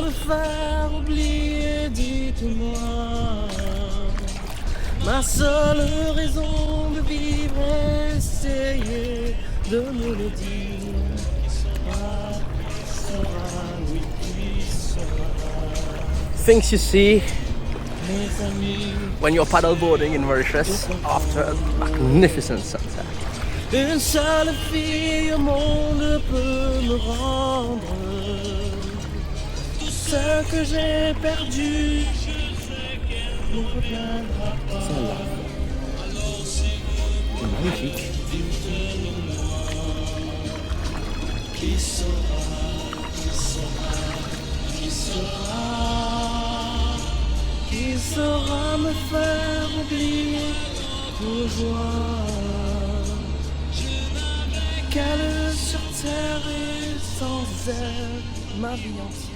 me faire oublier, dites-moi. Ma seule raison de vivre, essayez de me le dire. Things you see when you're paddleboarding in Mauritius after a magnificent sunset. Une seule fille au monde peut me rendre tout ce que j'ai perdu. Ne reviendra pas. C'est magnifique. Qui saura, qui saura, qui saura, qui saura me faire oublier vos joies. Qu'elle sur terre et sans elle, ma vie entière.